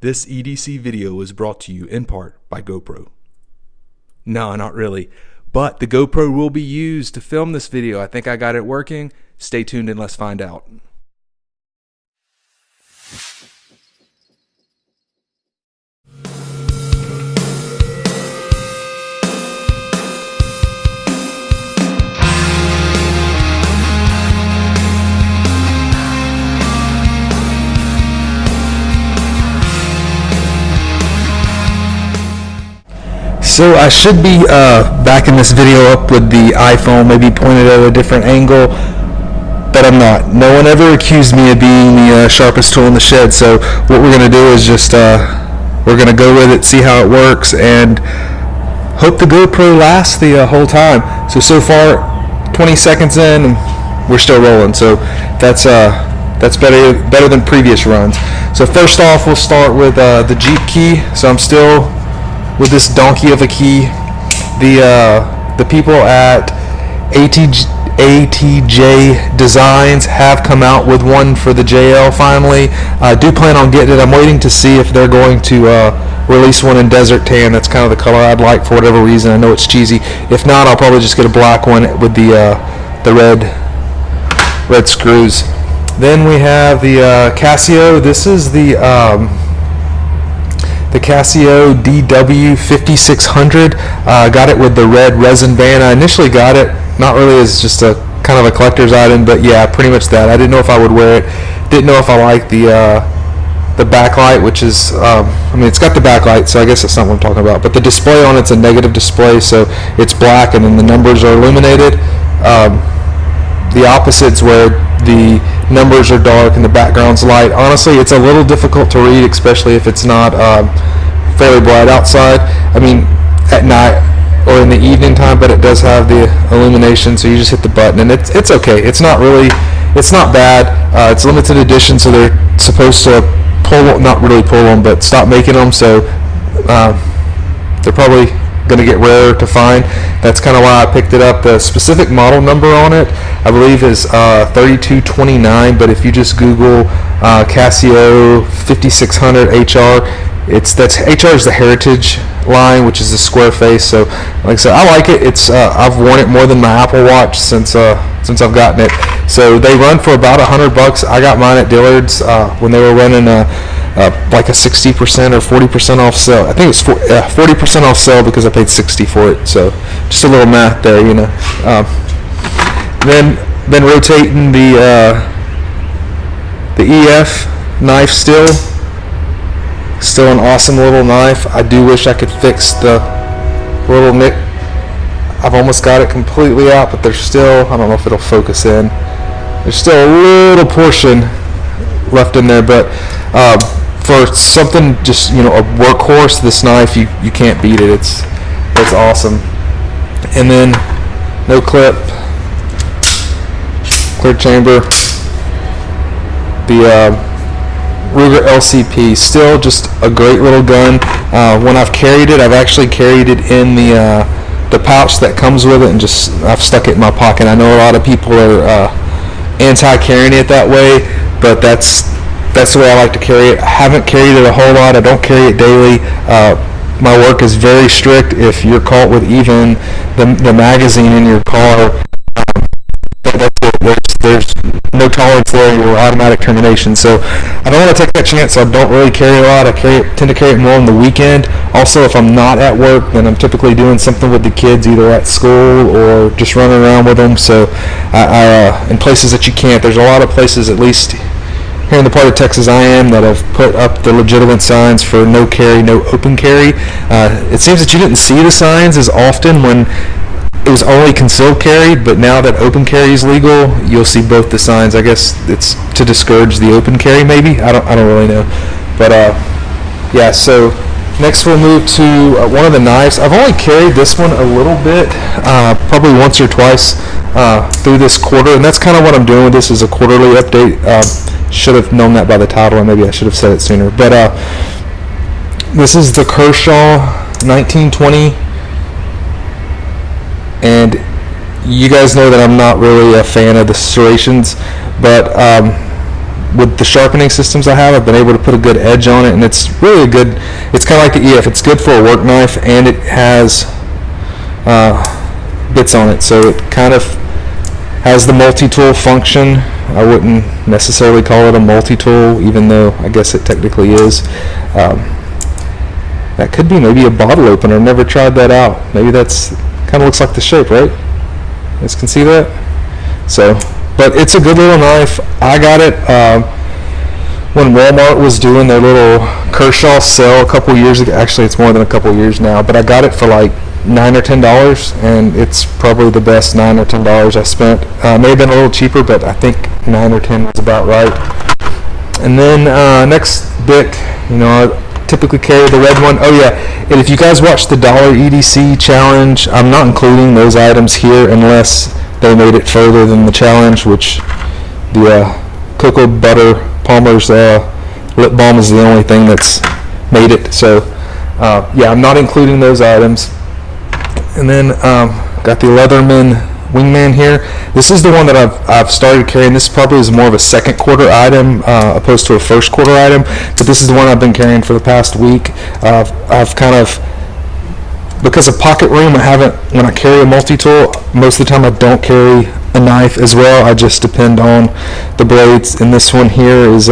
This EDC video was brought to you in part by GoPro. No, not really. But the GoPro will be used to film this video. I think I got it working. Stay tuned and let's find out. So I should be backing this video up with the iPhone, maybe pointed at a different angle, but I'm not. No one ever accused me of being the sharpest tool in the shed, so what we're going to do is just, we're going to go with it, see how it works, and hope the GoPro lasts the whole time. So far, 20 seconds in, and we're still rolling, so that's better than previous runs. So first off, we'll start with the Jeep key. So I'm still with this donkey of a key. The people at ATJ Designs have come out with one for the JL finally. I do plan on getting it. I'm waiting to see if they're going to release one in Desert Tan. That's kind of the color I'd like for whatever reason. I know it's cheesy. If not, I'll probably just get a black one with the red screws. Then we have the Casio. This is the Casio DW5600. Got it with the red resin band. I initially got it not really as just a kind of a collector's item, but yeah, pretty much that. I didn't know if I would wear it. Didn't know if I liked the backlight, which is it's got the backlight, so I guess that's not what I'm talking about. But the display on it's a negative display, so it's black and then the numbers are illuminated. The opposite's where the numbers are dark and the background's light. Honestly, it's a little difficult to read, especially if it's not fairly bright outside. I mean, at night or in the evening time, but it does have the illumination, so you just hit the button and it's okay. It's not bad. It's limited edition, so they're supposed to not really pull them, but stop making them, so they're probably going to get rarer to find. That's kind of why I picked it up. The specific model number on it, I believe, is 3229, but if you just Google Casio 5600 HR, that's HR is the Heritage line, which is the square face. So like I said, I like it. It's I've worn it more than my Apple Watch since I've gotten it. So they run for about $100. I got mine at Dillard's when they were running like a 60% or 40% off sale. I think it's 40% off sale because I paid $60 for it. So just a little math there, you know. Then rotating the EF knife still an awesome little knife. I do wish I could fix the little nick. I've almost got it completely out, but there's still, I don't know if it'll focus in. There's still a little portion left in there, but for something just, a workhorse, this knife, you can't beat it. It's awesome. And then no clip, clear chamber. The Ruger LCP, still just a great little gun. When I've carried it, I've actually carried it in the pouch that comes with it, and just I've stuck it in my pocket. I know a lot of people are anti-carrying it that way, but that's the way I like to carry it. I haven't carried it a whole lot. I don't carry it daily. My work is very strict. If you're caught with even the magazine in your car, there's no tolerance there. You're automatic termination. So I don't want to take that chance. I don't really carry a lot. I tend to carry it more on the weekend. Also, if I'm not at work, then I'm typically doing something with the kids, either at school or just running around with them. So in places that you can't, there's a lot of places, at least here in the part of Texas I am, that have put up the legitimate signs for no carry, no open carry. It seems that you didn't see the signs as often when it was only concealed carry, but now that open carry is legal, you'll see both the signs. I guess it's to discourage the open carry, maybe. I don't really know, but yeah. So next we'll move to one of the knives. I've only carried this one a little bit, probably once or twice through this quarter, and that's kind of what I'm doing with this, is a quarterly update. Should have known that by the title, or maybe I should have said it sooner. But this is the Kershaw 1920. And you guys know that I'm not really a fan of the serrations, but with the sharpening systems I have, I've been able to put a good edge on it, and it's really a good. It's kind of like the EF. It's good for a work knife, and it has bits on it, so it kind of has the multi-tool function. I wouldn't necessarily call it a multi-tool, even though I guess it technically is. That could be maybe a bottle opener. Never tried that out. Maybe that's kind of looks like the shape, right? You guys can see that? So, but it's a good little knife. I got it when Walmart was doing their little Kershaw sale a couple years ago. Actually, it's more than a couple years now, but I got it for like $9 or $10, and it's probably the best $9 or $10 I spent. May have been a little cheaper, but I think 9 or 10 was about right. And then next bit, I typically carry the red one. Oh yeah, and if you guys watch the dollar EDC challenge, I'm not including those items here unless they made it further than the challenge, which the Cocoa Butter Palmer's lip balm is the only thing that's made it. So yeah, I'm not including those items. And then got the Leatherman Wingman here. This is the one that I've started carrying. This probably is more of a second quarter item opposed to a first quarter item, but this is the one I've been carrying for the past week. I've kind of, because of pocket room, when I carry a multi-tool, most of the time I don't carry a knife as well. I just depend on the blades, and this one here is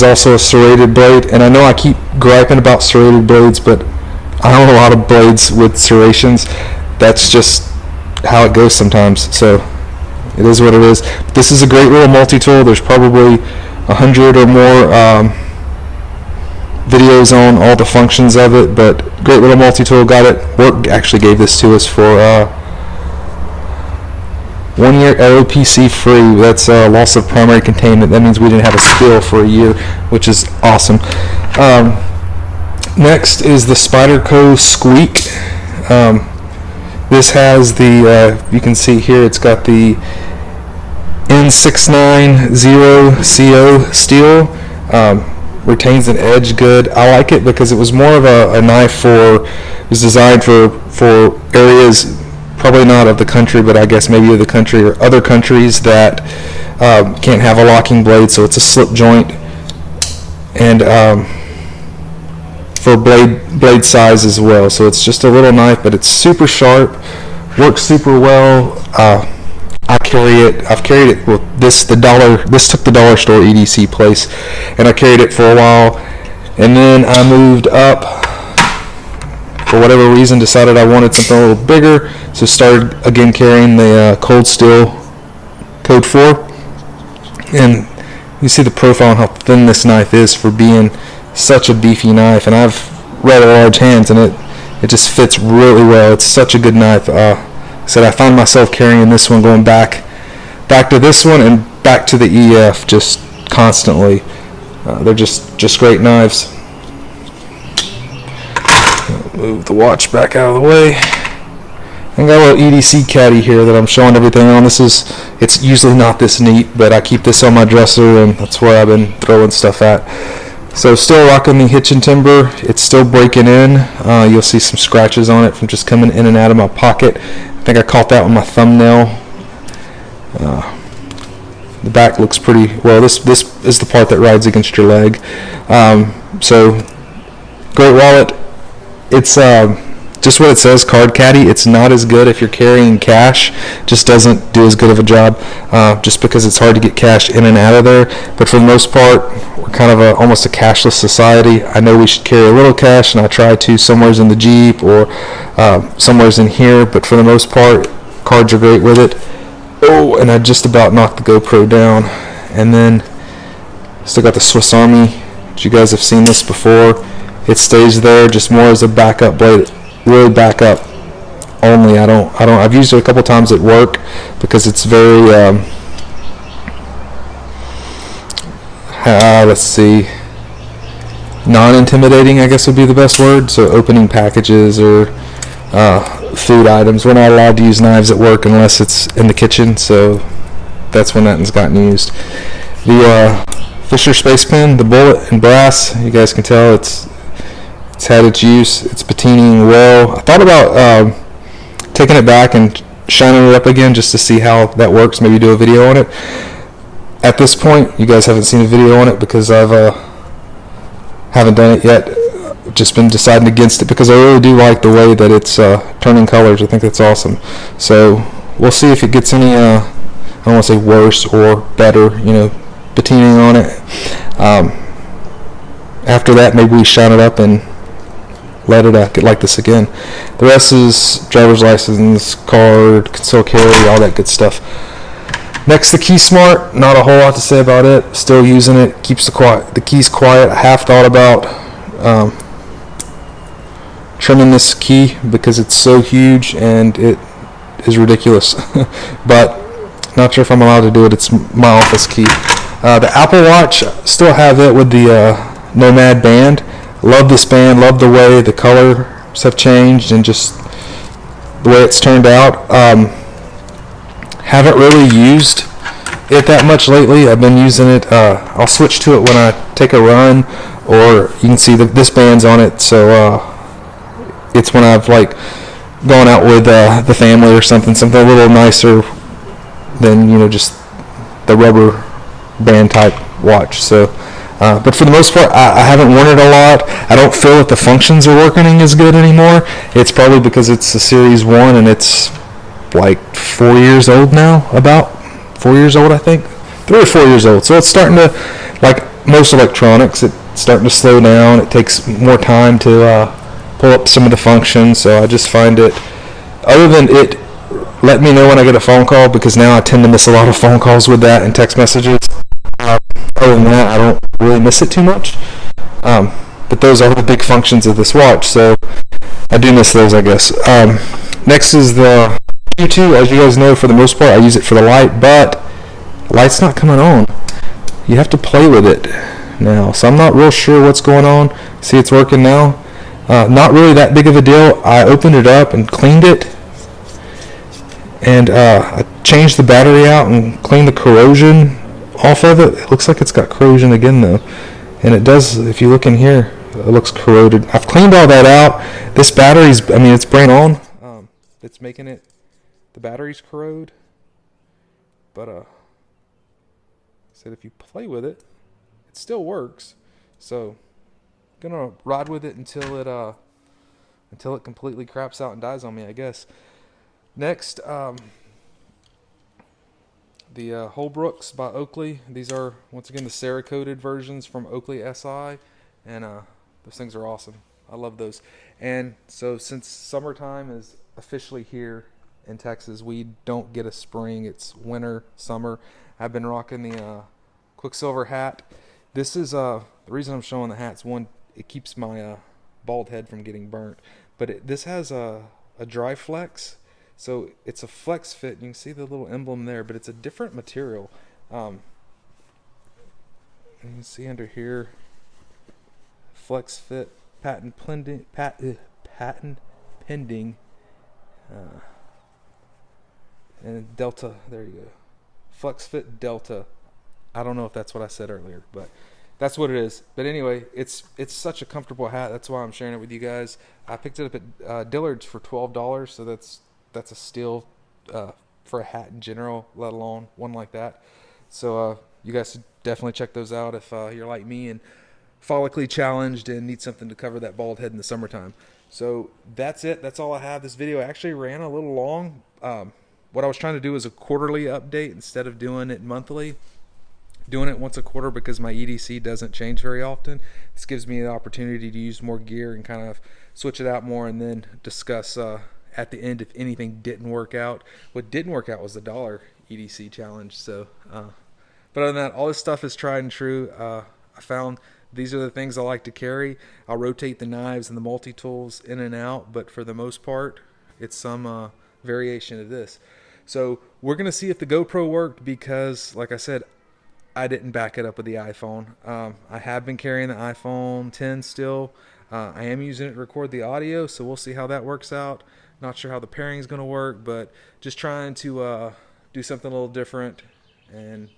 also a serrated blade. And I know I keep griping about serrated blades, but I own a lot of blades with serrations. That's just how it goes sometimes. So it is what it is. But this is a great little multi-tool. There's probably 100 or more videos on all the functions of it, but great little multi-tool. Got it. Work actually gave this to us for 1 year LOPC free. That's loss of primary containment. That means we didn't have a spill for a year, which is awesome. Next is the Spyderco Squeak. This has the, you can see here, it's got the N690CO steel. Retains an edge good. I like it because it was more of a knife it was designed for areas, probably not of the country, but I guess maybe of the country or other countries that can't have a locking blade, so it's a slip joint. And for blade size as well, so it's just a little knife, but it's super sharp, works super well. I've carried it with this took the dollar store EDC place, and I carried it for a while, and then I moved up for whatever reason, decided I wanted something a little bigger, so started again carrying the Cold Steel Code 4. And you see the profile and how thin this knife is for being such a beefy knife, and I've rather large hands, and it just fits really well. It's such a good knife. I find myself carrying this one, going back to this one and back to the EF just constantly. They're just great knives. Move the watch back out of the way. I got a little EDC caddy here that I'm showing everything on. It's usually not this neat, but I keep this on my dresser, and that's where I've been throwing stuff at. So still rocking the hitching timber. It's still breaking in. You'll see some scratches on it from just coming in and out of my pocket. I think I caught that with my thumbnail. The back looks pretty well. This is the part that rides against your leg. So great wallet. It's just what it says, card caddy. It's not as good if you're carrying cash. Just doesn't do as good of a job, just because it's hard to get cash in and out of there. But for the most part, we're kind of almost a cashless society. I know we should carry a little cash, and I try to somewheres in the Jeep or somewheres in here. But for the most part, cards are great with it. Oh, and I just about knocked the GoPro down. And then still got the Swiss Army. You guys have seen this before. It stays there just more as a backup blade. Really backup only. I've used it a couple times at work because it's very let's see, non-intimidating, I guess would be the best word. So opening packages or food items, we're not allowed to use knives at work unless it's in the kitchen, so that's when that one's gotten used. The Fisher Space Pen, the bullet and brass, you guys can tell it's had its use. It's patining well. I thought about taking it back and shining it up again just to see how that works, maybe do a video on it. At this point, you guys haven't seen a video on it because I've haven't done it yet. Just been deciding against it because I really do like the way that it's turning colors. I think that's awesome. So we'll see if it gets any, I don't want to say worse or better, patining on it. After that, maybe we shine it up and let it get like this again. The rest is driver's license, card, concealed carry, all that good stuff. Next, the KeySmart. Not a whole lot to say about it. Still using it. Keeps the keys quiet. I have thought about trimming this key because it's so huge and it is ridiculous. But not sure if I'm allowed to do it. It's my office key. The Apple Watch, still have it with the Nomad band. Love this band. Love the way the colors have changed and just the way it's turned out. Haven't really used it that much lately. I've been using it. I'll switch to it when I take a run, or you can see that this band's on it. So it's when I've like gone out with the family or something a little nicer than just the rubber band type watch. So, but for the most part, I haven't worn it a lot. I don't feel that the functions are working as good anymore. It's probably because it's a Series 1 and it's like 4 years old now, about 4 years old, I think, 3 or 4 years old. So it's starting to, like most electronics, it's starting to slow down. It takes more time to pull up some of the functions. So I just find it, other than it let me know when I get a phone call, because now I tend to miss a lot of phone calls with that and text messages. Other than that, I don't really miss it too much. But those are the big functions of this watch, so I do miss those, I guess. Next is the Q2. As you guys know, for the most part, I use it for the light, but the light's not coming on. You have to play with it now, so I'm not real sure what's going on. See, it's working now. Not really that big of a deal. I opened it up and cleaned it, and I changed the battery out and cleaned the corrosion off of it. It looks like it's got corrosion again though, and it does. If you look in here, it looks corroded. I've cleaned all that out. This battery's, it's brand on. It's making it, the battery's corrode, but said if you play with it, it still works. So I'm gonna ride with it until it completely craps out and dies on me, I guess. Next, the Holbrooks by Oakley. These are, once again, the Cerakoted versions from Oakley SI, and those things are awesome. I love those. And so since summertime is officially here in Texas, we don't get a spring. It's winter, summer. I've been rocking the Quicksilver hat. This is the reason I'm showing the hats. One, it keeps my bald head from getting burnt, but this has a dry flex. So it's a flex fit. You can see the little emblem there, but it's a different material. You can see under here, flex fit, patent pending, and Delta. There you go, flex fit Delta. I don't know if that's what I said earlier, but that's what it is. But anyway, it's such a comfortable hat. That's why I'm sharing it with you guys. I picked it up at Dillard's for $12, so that's a steal for a hat in general, let alone one like that. So you guys should definitely check those out if you're like me and follically challenged and need something to cover that bald head in the summertime. So that's it. That's all I have. This video actually ran a little long. What I was trying to do is a quarterly update instead of doing it monthly. Doing it once a quarter because my EDC doesn't change very often. This gives me the opportunity to use more gear and kind of switch it out more, and then discuss at the end if anything didn't work out. What didn't work out was the dollar EDC challenge. So but other than that, all this stuff is tried and true. I found these are the things I like to carry. I'll rotate the knives and the multi-tools in and out, but for the most part it's some variation of this. So we're gonna see if the GoPro worked, because like I said, I didn't back it up with the iPhone. I have been carrying the iPhone 10 still. I am using it to record the audio, so we'll see how that works out. Not sure how the pairing is going to work, but just trying to do something a little different and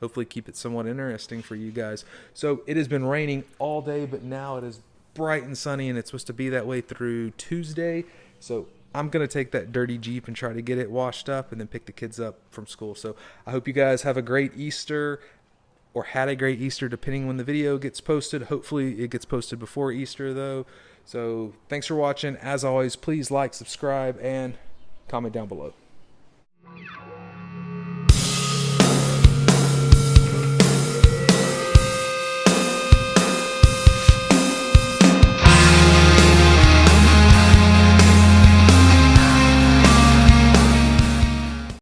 hopefully keep it somewhat interesting for you guys. So it has been raining all day, but now it is bright and sunny, and it's supposed to be that way through Tuesday. So I'm going to take that dirty Jeep and try to get it washed up and then pick the kids up from school. So I hope you guys have a great Easter, or had a great Easter, depending when the video gets posted. Hopefully it gets posted before Easter, though. So thanks for watching. As always, please like, subscribe, and comment down below.